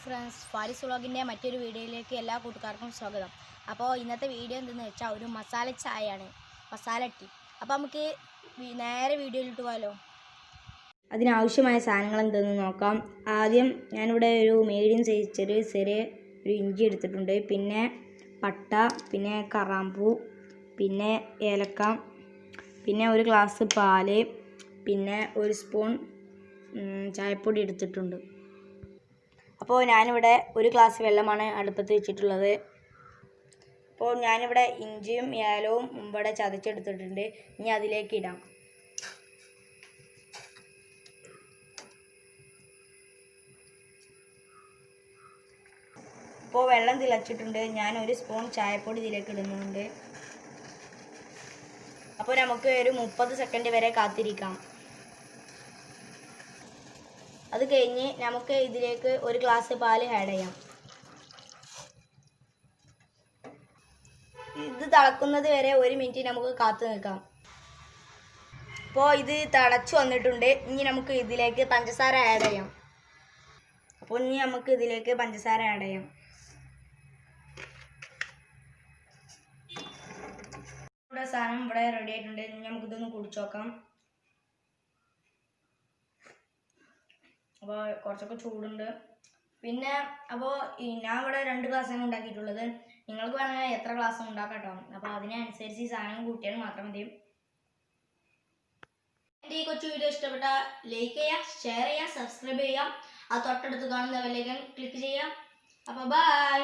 Friends, Faris വ്ളോഗിൻ്റെ മറ്റൊരു വീഡിയോയിലേക്ക് എല്ലാ കൂട്ടുകാർക്കും സ്വാഗതം. അപ്പോൾ ഇന്നത്തെ വീഡിയോ എന്തെന്ന് വെച്ചാൽ ഒരു മസാല ചായയാണ്, മസാല ടീ. അപ്പോൾ നമുക്ക് നേരെ വീഡിയോയിലിട്ട് പോയാലോ. അതിനാവശ്യമായ സാധനങ്ങൾ എന്തെന്ന് നോക്കാം. ആദ്യം ഞാനിവിടെ ഒരു മീഡിയം സൈസ് ചെറിയ ഒരു ഇഞ്ചി എടുത്തിട്ടുണ്ട്. പിന്നെ പട്ട, പിന്നെ കറാമ്പൂ, പിന്നെ ഏലക്ക, പിന്നെ ഒരു ഗ്ലാസ് പാല്, പിന്നെ ഒരു സ്പൂൺ ചായപ്പൊടി എടുത്തിട്ടുണ്ട്. അപ്പോൾ ഞാനിവിടെ ഒരു ഗ്ലാസ് വെള്ളമാണ് അടുപ്പത്ത് വെച്ചിട്ടുള്ളത്. അപ്പോൾ ഞാനിവിടെ ഇഞ്ചിയും ഏലവും ഇവിടെ ചതച്ചെടുത്തിട്ടുണ്ട്. ഇനി അതിലേക്ക് ഇടാം. ഇപ്പോൾ വെള്ളം തിളച്ചിട്ടുണ്ട്. ഞാൻ ഒരു സ്പൂൺ ചായപ്പൊടി ഇതിലേക്ക് ഇടുന്നുണ്ട്. അപ്പോൾ നമുക്ക് ഒരു 30 സെക്കൻഡ് വരെ കാത്തിരിക്കാം. അത് കഴിഞ്ഞ് നമുക്ക് ഇതിലേക്ക് ഒരു ഗ്ലാസ് പാല് ആഡ് ചെയ്യാം. ഇത് തിളക്കുന്നത് വരെ 1 മിനിറ്റ് നമുക്ക് കാത്തു നിൽക്കാം. അപ്പോൾ ഇത് തിളച്ചു വന്നിട്ടുണ്ട്. ഇനി നമുക്ക് ഇതിലേക്ക് പഞ്ചസാര ആഡ് ചെയ്യാം. അപ്പോൾ ഇനി നമുക്ക് ഇതിലേക്ക് പഞ്ചസാര ആഡ് ചെയ്യാം. ഇവിടെ സാധനം ഇവിടെ റെഡി ആയിട്ടുണ്ട്. ഇനി നമുക്കിതൊന്ന് കുടിച്ചു നോക്കാം. അപ്പോൾ കുറച്ചൊക്കെ ചൂടുണ്ട്. പിന്നെ അപ്പോൾ ഞാൻ ഇവിടെ 2 ഗ്ലാസ്സാണ് ഉണ്ടാക്കിയിട്ടുള്ളത്. നിങ്ങൾക്ക് വേണമെങ്കിൽ എത്ര ഗ്ലാസ് ഉണ്ടാക്കാം കേട്ടോ. അപ്പോൾ അതിനനുസരിച്ച് ഈ സാധനം കൂട്ടിയാൽ മാത്രം മതി. എൻ്റെ ഈ കൊച്ചു വീഡിയോ ഇഷ്ടപ്പെട്ടാൽ ലൈക്ക് ചെയ്യുക, ഷെയർ ചെയ്യുക, സബ്സ്ക്രൈബ് ചെയ്യുക. ആ തൊട്ടടുത്ത് കാണുന്ന ബെല്ലൈക്കൺ ക്ലിക്ക് ചെയ്യുക. അപ്പോൾ ബൈ.